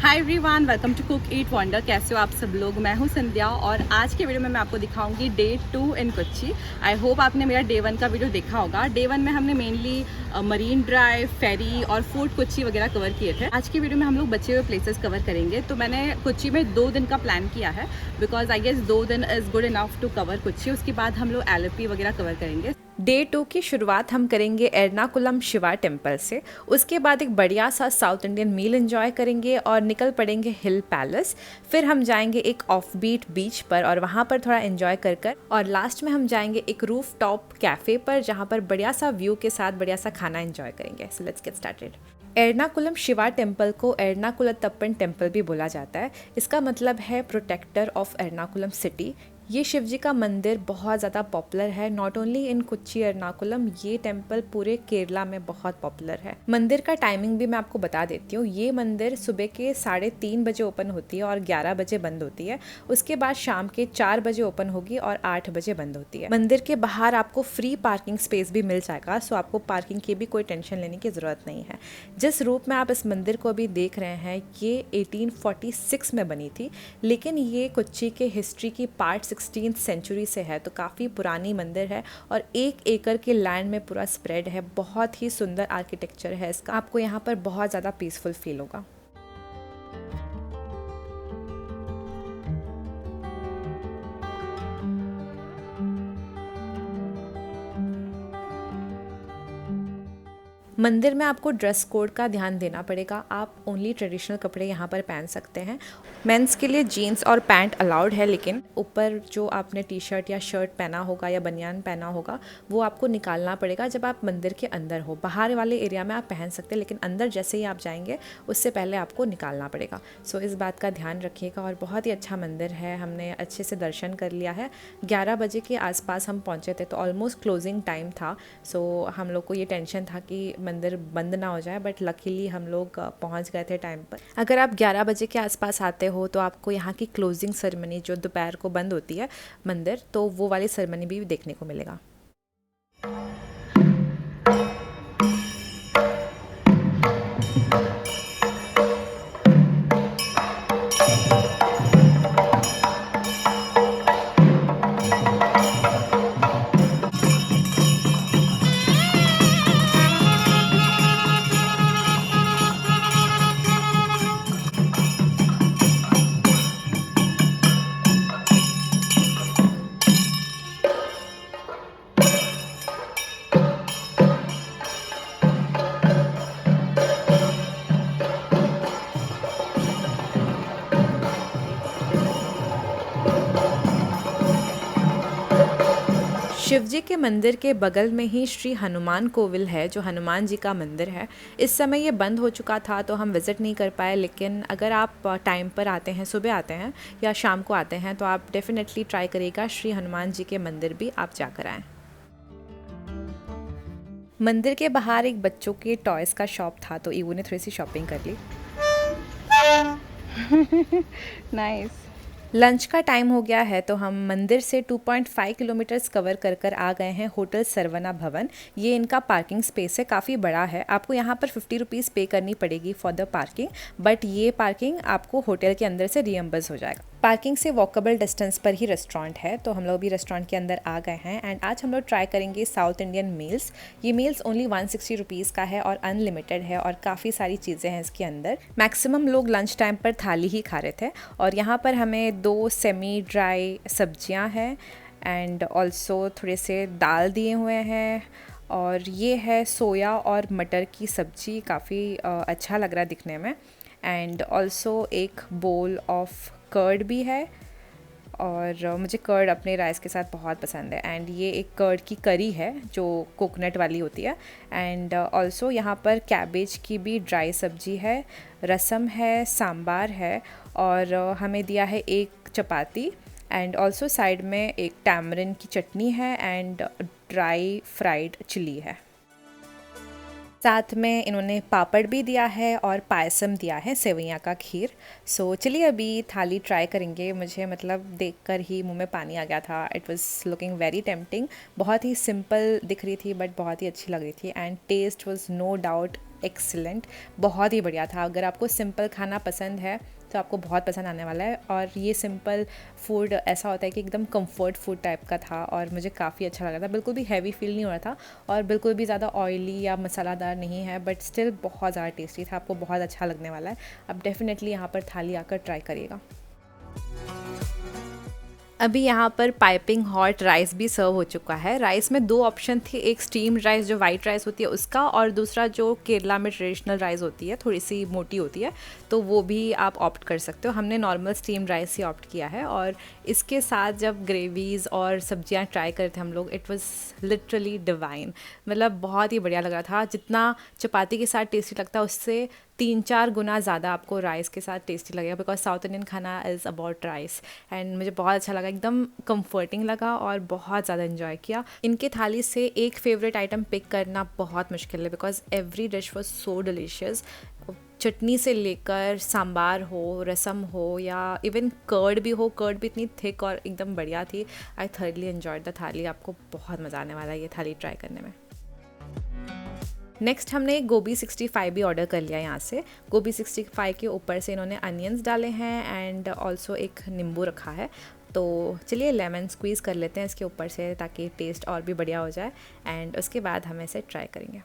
Hi everyone, welcome to cook eat wonder. कैसे हो आप सब लोग? मैं हूं संध्या और आज के वीडियो में मैं आपको दिखाऊंगी day 2 in Kochi. I hope आपने मेरा डे 1 का वीडियो देखा होगा। डे 1 में हमने मेनली मरीन ड्राइव, फेरी और फोर्ट कोच्चि वगैरह कवर किए थे। आज की वीडियो में हम लोग बचे हुए प्लेसेस कवर करेंगे। तो मैंने कोच्चि में 2 दिन का प्लान किया है बिकॉज आई गेस 2 दिन is good enough to cover Kochi. उसके बाद हम लोग एलेपी वगैरह कवर करेंगे। डे 2 की शुरुआत हम करेंगे एर्नाकुलम शिवा टेम्पल से। उसके बाद एक बढ़िया सा साउथ इंडियन मील एंजॉय करेंगे और निकल पड़ेंगे हिल पैलेस। फिर हम जाएंगे एक ऑफ बीट बीच पर और वहाँ पर थोड़ा एंजॉय कर और लास्ट में हम जाएंगे एक रूफ टॉप कैफ़े पर जहाँ पर बढ़िया सा व्यू के साथ बढ़िया सा खाना एंजॉय करेंगे। So let's get started. Ernakulam Shiva temple को एर्नाकुलतप्पन टेम्पल भी बोला जाता है। इसका मतलब है प्रोटेक्टर ऑफ एर्नाकुलम सिटी। ये शिव जी का मंदिर बहुत ज़्यादा पॉपुलर है। Not only in Kochi Ernakulam, ये टेम्पल पूरे केरला में बहुत पॉपुलर है। मंदिर का टाइमिंग भी मैं आपको बता देती हूँ। ये मंदिर सुबह के 3:30 बजे ओपन होती है और 11 बजे बंद होती है। उसके बाद शाम के 4 बजे ओपन होगी और 8 बजे बंद होती है। मंदिर के बाहर आपको फ्री पार्किंग स्पेस भी मिल जाएगा, सो आपको पार्किंग की भी कोई टेंशन लेने की ज़रूरत नहीं है। जिस रूप में आप इस मंदिर को अभी देख रहे हैं ये 1846 में बनी थी, लेकिन ये कोच्चि के हिस्ट्री की पार्ट 16th सेंचुरी से है, तो काफ़ी पुरानी मंदिर है और 1 एकड़ के लैंड में पूरा स्प्रेड है। बहुत ही सुंदर आर्किटेक्चर है इसका। आपको यहाँ पर बहुत ज़्यादा पीसफुल फील होगा। मंदिर में आपको ड्रेस कोड का ध्यान देना पड़ेगा। आप ओनली ट्रेडिशनल कपड़े यहाँ पर पहन सकते हैं। मेंस के लिए जीन्स और पैंट अलाउड है, लेकिन ऊपर जो आपने टी शर्ट या शर्ट पहना होगा या बनियान पहना होगा वो आपको निकालना पड़ेगा जब आप मंदिर के अंदर हो। बाहर वाले एरिया में आप पहन सकते हैं, लेकिन अंदर जैसे ही आप जाएंगे उससे पहले आपको निकालना पड़ेगा। सो इस बात का ध्यान रखिएगा। और बहुत ही अच्छा मंदिर है, हमने अच्छे से दर्शन कर लिया है। 11 बजे के आसपास हम पहुँचे थे, तो ऑलमोस्ट क्लोजिंग टाइम था। सो हम लोग को ये टेंशन था कि मंदिर बंद ना हो जाए, बट लकीली हम लोग पहुंच गए थे टाइम पर। अगर आप 11 बजे के आसपास आते हो तो आपको यहाँ की क्लोजिंग सेरेमनी जो दोपहर को बंद होती है मंदिर, तो वो वाली सेरेमनी भी देखने को मिलेगा। शिवजी के मंदिर के बगल में ही श्री हनुमान कोविल है, जो हनुमान जी का मंदिर है। इस समय ये बंद हो चुका था तो हम विज़िट नहीं कर पाए, लेकिन अगर आप टाइम पर आते हैं, सुबह आते हैं या शाम को आते हैं, तो आप डेफिनेटली ट्राई करिएगा श्री हनुमान जी के मंदिर भी आप जाकर आएँ। मंदिर के बाहर एक बच्चों के टॉयज़ का शॉप था, तो ईवू ने थोड़ी सी शॉपिंग कर ली। नाइस। लंच का टाइम हो गया है, तो हम मंदिर से 2.5 किलोमीटर्स कवर कर आ गए हैं होटल सरवना भवन। ये इनका पार्किंग स्पेस है, काफ़ी बड़ा है। आपको यहाँ पर 50 रुपीज़ पे करनी पड़ेगी फॉर द पार्किंग, बट ये पार्किंग आपको होटल के अंदर से रीएम्बर्स हो जाएगा। पार्किंग से वॉकेबल डिस्टेंस पर ही रेस्टोरेंट है, तो हम लोग भी रेस्टोरेंट के अंदर आ गए हैं। एंड आज हम लोग ट्राई करेंगे साउथ इंडियन मील्स। ये मील्स ओनली 160 रुपीज़ का है और अनलिमिटेड है और काफ़ी सारी चीज़ें हैं इसके अंदर। मैक्सिमम लोग लंच टाइम पर थाली ही खा रहे थे। और यहाँ पर हमें 2 सेमी ड्राई सब्जियाँ हैं एंड ऑल्सो थोड़े से दाल दिए हुए हैं, और ये है सोया और मटर की सब्जी। काफ़ी अच्छा लग रहा है दिखने में। एंड ऑल्सो एक बोल ऑफ कर्ड भी है, और मुझे कर्ड अपने राइस के साथ बहुत पसंद है। एंड ये एक कर्ड की करी है जो कोकोनट वाली होती है। एंड ऑल्सो यहाँ पर कैबेज की भी ड्राई सब्जी है, रसम है, सांबार है, और हमें दिया है एक चपाती। एंड ऑल्सो साइड में एक टैमरिन की चटनी है एंड ड्राई फ्राइड चिली है। साथ में इन्होंने पापड़ भी दिया है और पायसम दिया है, सेवैयाँ का खीर। सो चलिए अभी थाली ट्राई करेंगे। मुझे मतलब देखकर ही मुंह में पानी आ गया था। It was looking very tempting. बहुत ही सिंपल दिख रही थी बट बहुत ही अच्छी लग रही थी। And taste was no doubt excellent, बहुत ही बढ़िया था। अगर आपको सिंपल खाना पसंद है तो आपको बहुत पसंद आने वाला है। और ये सिंपल फूड ऐसा होता है कि एकदम कंफर्ट फूड टाइप का था और मुझे काफ़ी अच्छा लगा था। बिल्कुल भी हैवी फील नहीं हो रहा था और बिल्कुल भी ज़्यादा ऑयली या मसालादार नहीं है, बट स्टिल बहुत ज़्यादा टेस्टी था। आपको बहुत अच्छा लगने वाला है। अब डेफिनेटली यहाँ पर थाली आकर ट्राई करिएगा। अभी यहाँ पर पाइपिंग हॉट राइस भी सर्व हो चुका है। राइस में 2 ऑप्शन थे, एक स्टीम्ड राइस जो वाइट राइस होती है उसका, और दूसरा जो केरला में ट्रेडिशनल राइस होती है, थोड़ी सी मोटी होती है, तो वो भी आप ऑप्ट कर सकते हो। हमने नॉर्मल स्टीम्ड राइस ही ऑप्ट किया है। और इसके साथ जब ग्रेवीज़ और सब्जियाँ ट्राई करे थे हम लोग, इट वाज लिटरली डिवाइन। मतलब बहुत ही बढ़िया लग रहा था। जितना चपाती के साथ टेस्टी लगता है उससे 3-4 गुना ज़्यादा आपको राइस के साथ टेस्टी लगेगा, बिकॉज साउथ इंडियन खाना इज़ अबाउट राइस। एंड मुझे बहुत अच्छा लगा, एकदम कंफर्टिंग लगा और बहुत ज़्यादा इन्जॉय किया। इनके थाली से एक फेवरेट आइटम पिक करना बहुत मुश्किल है, because every dish was so delicious. Chutney से लेकर सांबार हो, रसम हो, या इवन कर्ड भी हो, कर्ड भी इतनी थिक और एकदम बढ़िया थी। आई थर्डली एन्जॉयड द थाली। आपको बहुत मज़ा आने वाला है ये थाली ट्राई करने में। नेक्स्ट हमने गोभी 65 भी ऑर्डर कर लिया यहाँ से। गोभी 65 के ऊपर से इन्होंने अनियंस डाले हैं एंड ऑल्सो एक नींबू रखा है। तो चलिए लेमन स्क्वीज़ कर लेते हैं इसके ऊपर से, ताकि टेस्ट और भी बढ़िया हो जाए। एंड उसके बाद हम इसे ट्राई करेंगे।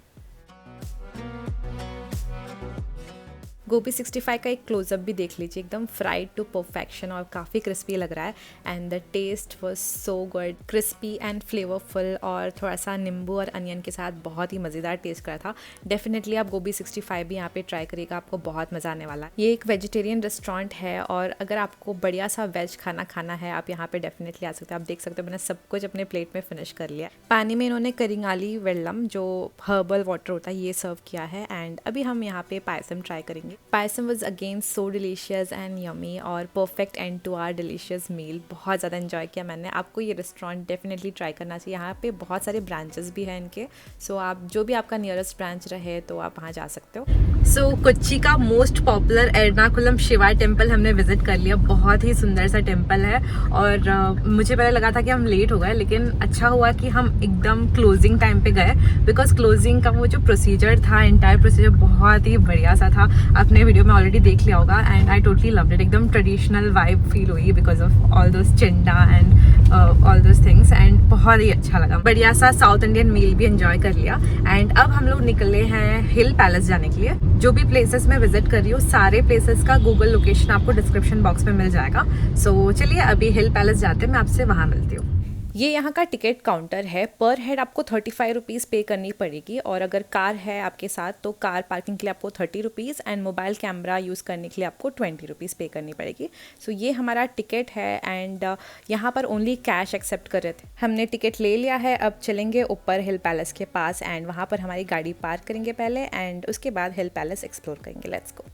गोभी 65 का एक क्लोज़अप भी देख लीजिए, एकदम फ्राइड टू परफेक्शन और काफ़ी क्रिस्पी लग रहा है। And the taste was so good, crispy and flavourful, और थोड़ा सा नींबू और अनियन के साथ बहुत ही मज़ेदार टेस्ट कर रहा था। डेफिनेटली आप गोभी 65 भी यहाँ पे ट्राई करिएगा, आपको बहुत मज़ा आने वाला है। ये एक वेजिटेरियन रेस्टोरेंट है और अगर आपको बढ़िया सा वेज खाना खाना है, आप यहाँ पे डेफिनेटली आ सकते हैं। आप देख सकते हो मैंने सब कुछ अपने प्लेट में फिनिश कर लिया। पानी में इन्होंने करिंगाली वेल्लम जो हर्बल वाटर होता है ये सर्व किया है। एंड अभी हम यहाँ पे पायसम ट्राई करेंगे। Payasam was again so delicious and yummy और perfect and to our delicious meal. बहुत ज़्यादा एंजॉय किया मैंने। आपको ये रेस्टोरेंट डेफिनेटली ट्राई करना चाहिए। यहाँ पे बहुत सारे ब्रांचेस भी हैं इनके, सो आप जो भी आपका नियरेस्ट ब्रांच रहे तो आप वहाँ जा सकते हो। सो कोच्चि का most popular Ernakulam Shiva temple हमने विजिट कर लिया। बहुत ही सुंदर सा टेम्पल है और मुझे पहले लगा था कि हम लेट हो गए, लेकिन अच्छा हुआ कि हम एकदम क्लोजिंग टाइम पे गए, बिकॉज क्लोजिंग का वो जो प्रोसीजर था, एंटायर प्रोसीजर बहुत ही बढ़िया सा था। आपने वीडियो में ऑलरेडी देख लिया होगा and I totally loved it. एकदम ट्रेडिशनल वाइब फील हुई because of all those chenda and all those things, and बहुत ही अच्छा लगा। बढ़िया सा साउथ इंडियन मील भी एंजॉय कर लिया। एंड अब हम लोग निकले हैं हिल पैलेस जाने के लिए। जो भी प्लेसेस मैं विजिट कर रही हूँ सारे प्लेसेस का गूगल लोकेशन आपको डिस्क्रिप्शन बॉक्स में मिल जाएगा। सो चलिए अभी हिल पैलेस जाते हैं, मैं आपसे वहाँ मिलती हूँ। ये यहाँ का टिकट काउंटर है। पर हेड आपको 35 रुपीज़ पे करनी पड़ेगी, और अगर कार है आपके साथ तो कार पार्किंग के लिए आपको 30 rupees and mobile camera use करने के लिए आपको 20 रुपीज़ पे करनी पड़ेगी। सो ये हमारा टिकट है एंड यहाँ पर ओनली कैश एक्सेप्ट कर रहे थे। हमने टिकट ले लिया है। अब चलेंगे ऊपर हिल पैलेस के पास एंड वहाँ पर हमारी गाड़ी पार्क करेंगे पहले एंड उसके बाद हिल पैलेस एक्सप्लोर करेंगे। Let's go.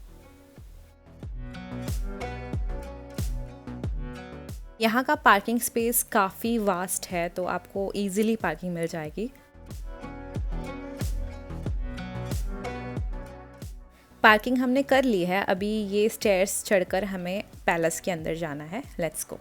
यहाँ का पार्किंग स्पेस काफ़ी वास्ट है, तो आपको इजीली पार्किंग मिल जाएगी। पार्किंग हमने कर ली है। अभी ये स्टेयर्स चढ़कर हमें पैलेस के अंदर जाना है। Let's go.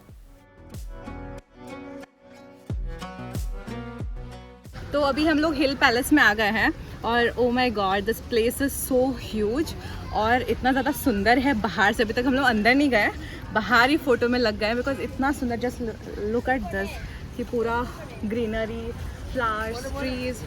तो अभी हम लोग हिल पैलेस में आ गए हैं और oh my God this place is so huge और इतना ज़्यादा सुंदर है। बाहर से अभी तक हम लोग अंदर नहीं गए, बाहर ही फ़ोटो में लग गए बिकॉज इतना सुंदर। जस्ट लुक एट दिस कि पूरा ग्रीनरी, फ्लावर्स, ट्रीज,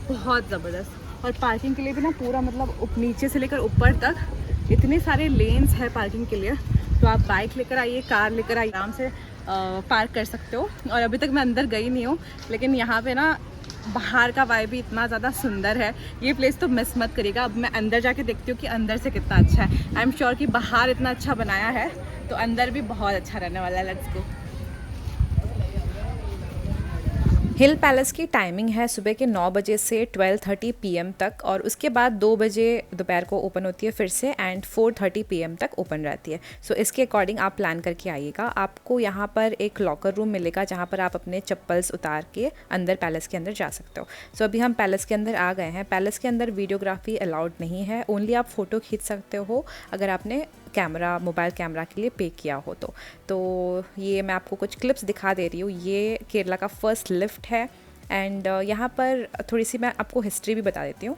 बहुत ज़बरदस्त। और पार्किंग के लिए भी ना पूरा मतलब नीचे से लेकर ऊपर तक इतने सारे लेन्स है पार्किंग के लिए। तो आप बाइक लेकर आइए, कार लेकर आइए, आराम से पार्क कर सकते हो। और अभी तक मैं अंदर गई नहीं हूँ, लेकिन यहाँ पे ना बाहर का वाइब भी इतना ज़्यादा सुंदर है। ये प्लेस तो मिस मत करिएगा। अब मैं अंदर जाके देखती हूँ कि अंदर से कितना अच्छा है। आई एम श्योर कि बाहर इतना अच्छा बनाया है तो अंदर भी बहुत अच्छा रहने वाला है। Let's go. हिल पैलेस की टाइमिंग है सुबह के 9 बजे से 12:30 PM तक, और उसके बाद 2 बजे दोपहर को ओपन होती है फिर से एंड 4:30 PM तक ओपन रहती है। सो इसके अकॉर्डिंग आप प्लान करके आइएगा। आपको यहाँ पर एक लॉकर रूम मिलेगा जहाँ पर आप अपने चप्पल्स उतार के अंदर पैलेस के अंदर जा सकते हो। सो अभी हम पैलेस के अंदर आ गए हैं। पैलेस के अंदर वीडियोग्राफी अलाउड नहीं है, ओनली आप फ़ोटो खींच सकते हो अगर आपने कैमरा, मोबाइल कैमरा के लिए पे किया हो तो ये मैं आपको कुछ क्लिप्स दिखा दे रही हूँ। ये केरला का फर्स्ट लिफ्ट है एंड यहाँ पर थोड़ी सी मैं आपको हिस्ट्री भी बता देती हूँ।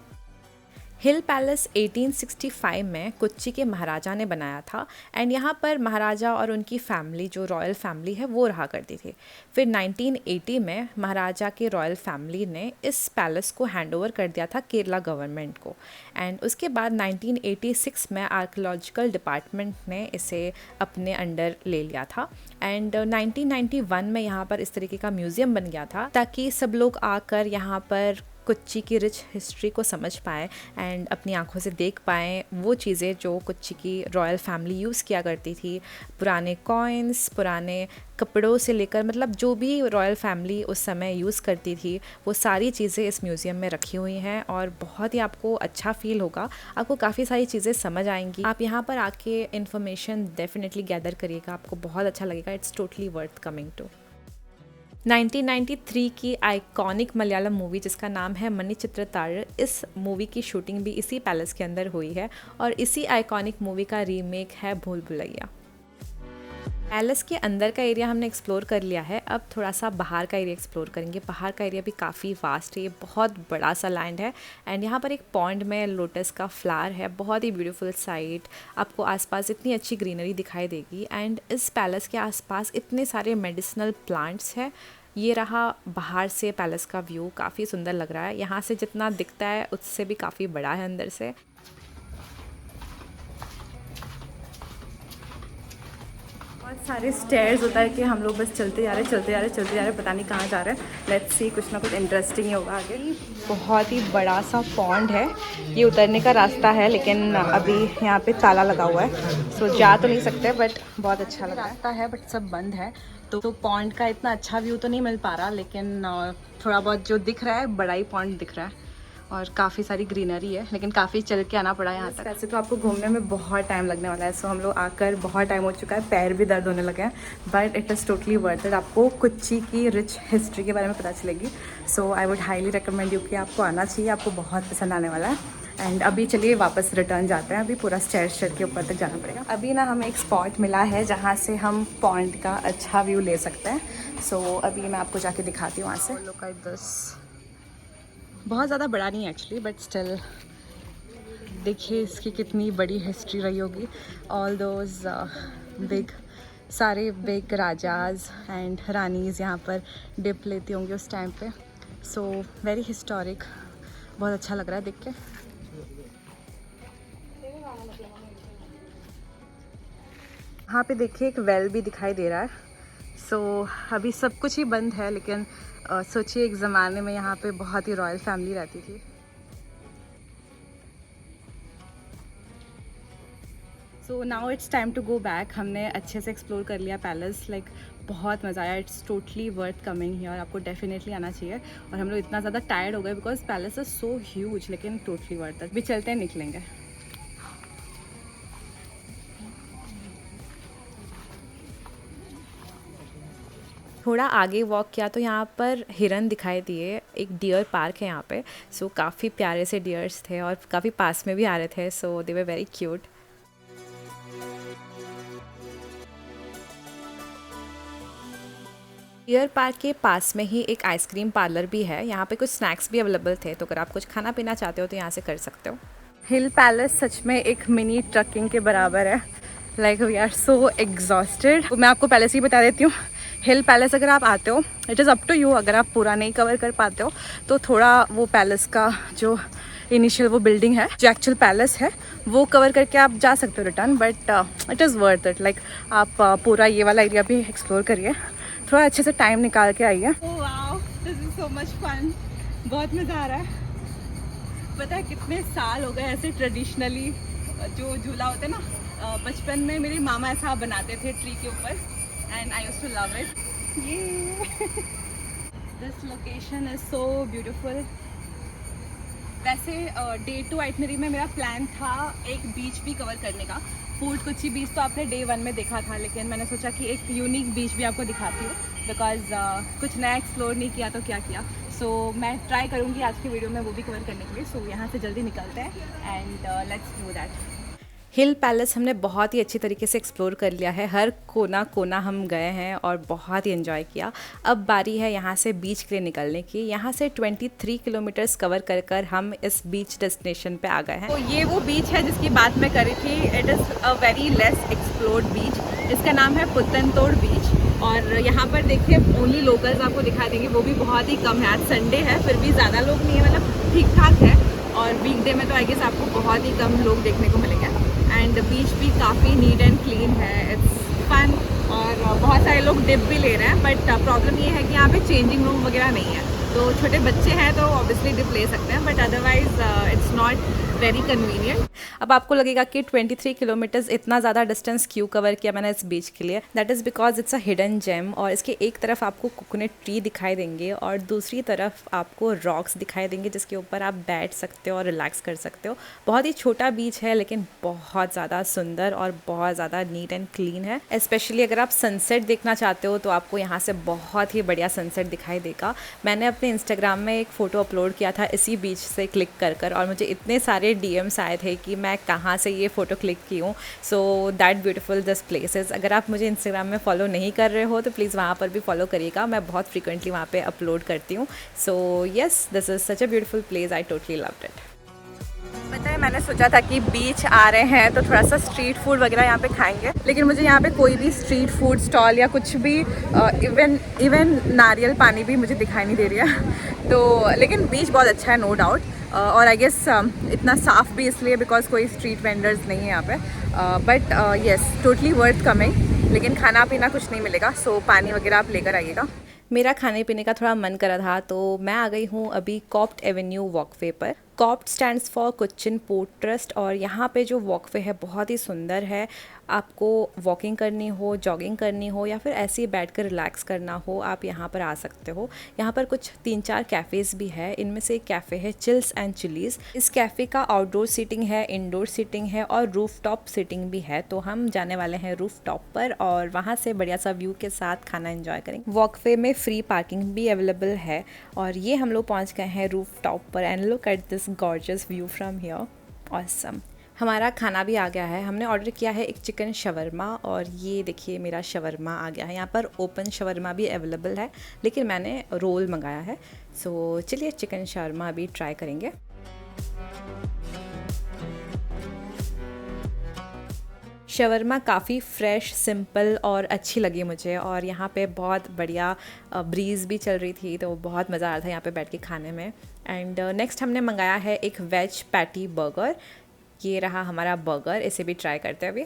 हिल पैलेस 1865 में कोच्चि के महाराजा ने बनाया था एंड यहाँ पर महाराजा और उनकी फैमिली जो रॉयल फैमिली है वो रहा करती थी। फिर 1980 में महाराजा के रॉयल फैमिली ने इस पैलेस को हैंडओवर कर दिया था केरला गवर्नमेंट को एंड उसके बाद 1986 में आर्कियोलॉजिकल डिपार्टमेंट ने इसे अपने अंडर ले लिया था एंड 1991 में यहाँ पर इस तरीके का म्यूज़ियम बन गया था ताकि सब लोग आकर यहाँ पर कोच्चि की रिच हिस्ट्री को समझ पाएँ एंड अपनी आंखों से देख पाएँ वो चीज़ें जो कोच्चि की रॉयल फैमिली यूज़ किया करती थी। पुराने कॉइन्स, पुराने कपड़ों से लेकर मतलब जो भी रॉयल फैमिली उस समय यूज़ करती थी वो सारी चीज़ें इस म्यूज़ियम में रखी हुई हैं और बहुत ही आपको अच्छा फील होगा। आपको काफ़ी सारी चीज़ें समझ आएंगी। आप यहाँ पर आके इन्फॉर्मेशन डेफिनेटली गैदर करिएगा, आपको बहुत अच्छा लगेगा। It's totally worth coming to. 1993 की आइकॉनिक मलयालम मूवी जिसका नाम है मणिचित्रताड़, इस मूवी की शूटिंग भी इसी पैलेस के अंदर हुई है और इसी आइकॉनिक मूवी का रीमेक है भूल भुलैया। पैलेस के अंदर का एरिया हमने एक्सप्लोर कर लिया है, अब थोड़ा सा बाहर का एरिया एक्सप्लोर करेंगे। बाहर का एरिया भी काफ़ी वास्ट है, ये बहुत बड़ा सा लैंड है एंड यहाँ पर एक पॉन्ड में लोटस का फ्लावर है, बहुत ही ब्यूटीफुल साइट। आपको आसपास इतनी अच्छी ग्रीनरी दिखाई देगी एंड इस पैलेस के आसपास इतने सारे मेडिसिनल प्लांट्स हैं। ये रहा बाहर से पैलेस का व्यू, काफ़ी सुंदर लग रहा है। यहाँ से जितना दिखता है उससे भी काफ़ी बड़ा है अंदर से। बहुत सारे स्टेयर्स होता है कि हम लोग बस चलते जा रहे पता नहीं कहाँ जा रहे हैं। लेट्स सी, कुछ ना कुछ इंटरेस्टिंग ही होगा आगे। बहुत ही बड़ा सा पॉन्ड है, ये उतरने का रास्ता है लेकिन अभी यहाँ पे ताला लगा हुआ है, सो जा तो नहीं सकते बट बहुत अच्छा लग रास्ता है बट सब बंद है। तो पॉन्ड का इतना अच्छा व्यू तो नहीं मिल पा रहा लेकिन थोड़ा बहुत जो दिख रहा है बड़ा ही पॉन्ड दिख रहा है और काफ़ी सारी ग्रीनरी है लेकिन काफ़ी चल के आना पड़ा यहाँ तक। वैसे तो आपको घूमने में बहुत टाइम लगने वाला है, सो हम लोग आकर बहुत टाइम हो चुका है, पैर भी दर्द होने लगे हैं but it is totally worth it. आपको कोच्चि की रिच हिस्ट्री के बारे में पता चलेगी, so I would highly recommend you कि आपको आना चाहिए, आपको बहुत पसंद आने वाला है। एंड अभी चलिए वापस रिटर्न जाते हैं, अभी पूरा स्टेयर्स चढ़ के ऊपर तक जाना पड़ेगा। अभी ना हमें एक स्पॉट मिला है जहाँ से हम पॉन्ड का अच्छा व्यू ले सकते हैं, सो अभी मैं आपको जाके दिखाती हूँ वहाँ से। लुक एट दिस, बहुत ज़्यादा बड़ा नहीं है एक्चुअली बट स्टिल देखिए इसकी कितनी बड़ी हिस्ट्री रही होगी। ऑल दोज सारे बिग राजाज एंड रानीज़ यहाँ पर डिप लेती होंगी उस टाइम पे, सो वेरी हिस्टोरिक, बहुत अच्छा लग रहा है देख के। यहाँ पे देखिए एक वेल भी दिखाई दे रहा है, सो अभी सब कुछ ही बंद है लेकिन सोचिए एक ज़माने में यहाँ पे बहुत ही रॉयल फैमिली रहती थी। So now it's time to go back. हमने अच्छे से एक्सप्लोर कर लिया पैलेस, लाइक बहुत मज़ा आया। It's totally worth coming here, आपको डेफिनेटली आना चाहिए। और हम लोग इतना ज़्यादा टायर्ड हो गए because palace is so huge, लेकिन टोटली वर्थ इट। भी चलते हैं, निकलेंगे। थोड़ा आगे वॉक किया तो यहाँ पर हिरन दिखाई दिए, एक डियर पार्क है यहाँ पे, सो काफ़ी प्यारे से डियर्स थे और काफ़ी पास में भी आ रहे थे, so they were very cute. Deer park के पास में ही एक आइसक्रीम पार्लर भी है, यहाँ पे कुछ स्नैक्स भी अवेलेबल थे, तो अगर आप कुछ खाना पीना चाहते हो तो यहाँ से कर सकते हो। हिल पैलेस सच में एक मिनी ट्रकिंग के बराबर है, like we are so exhausted. मैं आपको पहले से ही बता देती हूँ, हिल पैलेस अगर आप आते हो, it is up to you, अगर आप पूरा नहीं कवर कर पाते हो तो थोड़ा वो पैलेस का जो इनिशियल वो बिल्डिंग है, जो एक्चुअल पैलेस है, वो कवर करके आप जा सकते हो return, but it is worth it. Like आप पूरा ये वाला एरिया भी एक्सप्लोर करिए, थोड़ा अच्छे से टाइम निकाल के आइए। Wow, this is so much fun, बहुत मज़ा आ रहा है। पता है कितने साल हो गए ऐसे ट्रेडिशनली जो झूला होता है ना, बचपन में मेरे मामा ऐसा बनाते थे ट्री के ऊपर, and I used to love it. This location is so beautiful. वैसे डे 2 आइटनरी में मेरा प्लान था एक बीच भी कवर करने का। फोर्ट कोच्चि बीच तो आपने डे 1 में देखा था, लेकिन मैंने सोचा कि एक यूनिक बीच भी आपको दिखाती हूँ, बिकॉज कुछ नया एक्सप्लोर नहीं किया तो क्या किया। सो मैं ट्राई करूँगी आज की वीडियो में वो भी कवर करने के लिए। सो यहाँ से जल्दी निकलते हैं and let's do that. Hill palace हमने बहुत ही अच्छी तरीके से एक्सप्लोर कर लिया है, हर कोना कोना हम गए हैं और बहुत ही एंजॉय किया। अब बारी है यहाँ से बीच के लिए निकलने की। यहाँ से 23 किलोमीटर्स कवर कर कर हम इस बीच डेस्टिनेशन पे आ गए हैं। तो ये वो बीच है जिसकी बात मैं करी थी। It is a very less explored beach. इसका नाम है पुतनतोड़ बीच और यहाँ पर देखिए ओनली लोकल्स आपको दिखा देंगे, वो भी बहुत ही कम है। आज संडे है फिर भी ज़्यादा लोग नहीं है, मतलब ठीक ठाक है। और वीकडे में तो आई गेस आपको बहुत ही कम लोग देखने को मिलेंगे। एंड बीच भी काफ़ी नीट एंड क्लीन है, इट्स फन। और बहुत सारे लोग डिप भी ले रहे हैं, बट प्रॉब्लम ये है कि यहाँ पे चेंजिंग रूम वगैरह नहीं है। तो छोटे बच्चे हैं तो ऑब्वियसली डिप ले सकते हैं, but otherwise it's not very convenient. अब आपको लगेगा कि 23 किलोमीटर्स इतना ज़्यादा डिस्टेंस क्यों कवर किया मैंने इस बीच के लिए। That is because it's a hidden gem और इसके एक तरफ आपको कोकोनट ट्री दिखाई देंगे और दूसरी तरफ आपको रॉक्स दिखाई देंगे जिसके ऊपर आप बैठ सकते हो और रिलैक्स कर सकते हो। बहुत ही छोटा बीच है लेकिन बहुत ज़्यादा सुंदर और बहुत ज़्यादा नीट एंड क्लीन है। स्पेशली अगर आप सनसेट देखना चाहते हो तो आपको यहाँ से बहुत ही बढ़िया सनसेट दिखाई देगा। मैंने अपने इंस्टाग्राम में एक फ़ोटो अपलोड किया था इसी बीच से क्लिक कर और मुझे इतने सारे DMs आए थे कि मैं कहाँ से ये फ़ोटो क्लिक की हूँ। So that beautiful this places. अगर आप मुझे इंस्टाग्राम में फॉलो नहीं कर रहे हो तो प्लीज़ वहाँ पर भी फॉलो करिएगा, मैं बहुत फ्रीक्वेंटली वहाँ पे अपलोड करती हूँ। So yes, this is such a beautiful place, I totally loved it. पता है मैंने सोचा था कि बीच आ रहे हैं तो थोड़ा सा स्ट्रीट फूड वगैरह यहाँ पे खाएंगे, लेकिन मुझे यहाँ पे कोई भी स्ट्रीट फूड स्टॉल या कुछ भी इवन नारियल पानी भी मुझे दिखाई नहीं दे रही है। तो लेकिन बीच बहुत अच्छा है नो डाउट। और आई गेस इतना साफ़ भी इसलिए बिकॉज कोई स्ट्रीट वेंडर्स नहीं है यहाँ पे। But yes, totally worth coming, लेकिन खाना पीना कुछ नहीं मिलेगा। सो पानी वगैरह आप लेकर आइएगा। मेरा खाने पीने का थोड़ा मन कर रहा था तो मैं आ गई हूँ अभी कॉप्ट एवेन्यू वॉकवे पर। Copt stands for Cochin port trust और यहाँ पे जो वॉकवे है बहुत ही सुंदर है। आपको वॉकिंग करनी हो, जॉगिंग करनी हो या फिर ऐसे ही बैठ कर रिलैक्स करना हो, आप यहाँ पर आ सकते हो। यहाँ पर कुछ 3-4 कैफ़ेज़ भी है, इनमें से एक कैफ़े है चिल्स एंड चिलीज़। इस कैफ़े का आउटडोर सीटिंग है, इंडोर सीटिंग है और रूफ टॉप सीटिंग भी है। तो हम जाने वाले हैं रूफ टॉप पर और वहाँ से बढ़िया सा व्यू के साथ खाना एंजॉय करेंगे। वॉकवे में फ्री पार्किंग भी अवेलेबल है और ये हम लोग पहुँच गए हैं रूफ टॉप पर। And look at this gorgeous view from here, awesome. हमारा खाना भी आ गया है। हमने ऑर्डर किया है एक चिकन शवरमा और ये देखिए मेरा शवरमा आ गया है। यहाँ पर ओपन शवरमा भी अवेलेबल है लेकिन मैंने रोल मंगाया है। सो चलिए चिकन शवरमा अभी ट्राई करेंगे। शवरमा काफ़ी फ्रेश, सिंपल और अच्छी लगी मुझे और यहाँ पे बहुत बढ़िया ब्रीज़ भी चल रही थी तो बहुत मज़ा आ रहा था यहाँ पे बैठ के खाने में। एंड नेक्स्ट हमने मंगाया है एक वेज पैटी बर्गर। ये रहा हमारा बर्गर, इसे भी ट्राई करते हैं अभी।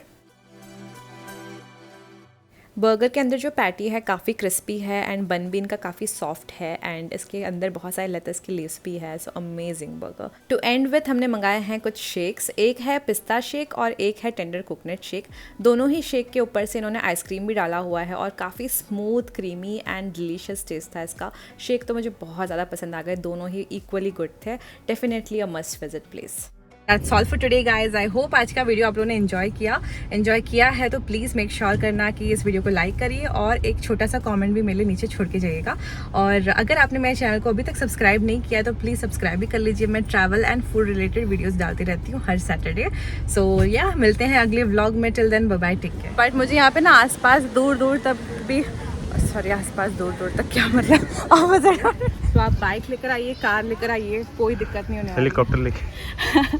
बर्गर के अंदर जो पैटी है काफ़ी क्रिस्पी है एंड बन भी इनका काफ़ी सॉफ्ट है एंड इसके अंदर बहुत सारे लेटस की लेस भी है। So amazing burger. To end with हमने मंगाए हैं कुछ शेक्स, एक है पिस्ता शेक और एक है टेंडर कोकोनट शेक। दोनों ही शेक के ऊपर से इन्होंने आइसक्रीम भी डाला हुआ है और काफ़ी smooth, creamy and delicious taste था इसका। शेक तो मुझे बहुत ज़्यादा पसंद आ गए, दोनों ही इक्वली गुड थे। Definitely a must visit place. That's all for today guys. I hope आज का वीडियो आप लोगों ने एंजॉय किया है तो प्लीज़ मेक श्योर करना कि इस वीडियो को लाइक करिए और एक छोटा सा कमेंट भी मेरे नीचे छोड़ के जाइएगा। और अगर आपने मेरे चैनल को अभी तक सब्सक्राइब नहीं किया तो प्लीज़ सब्सक्राइब भी कर लीजिए। मैं travel and food related videos डालती रहती हूँ हर सैटरडे। सो या मिलते हैं अगले व्लॉग में। Till then bye bye, take care. But मुझे यहाँ पे ना आसपास दूर दूर तक भी आसपास दूर दूर तक क्या मतलब आवाज़ तो आप बाइक लेकर आइए, कार लेकर आइए, कोई दिक्कत नहीं होने वाली। हेलीकॉप्टर लेके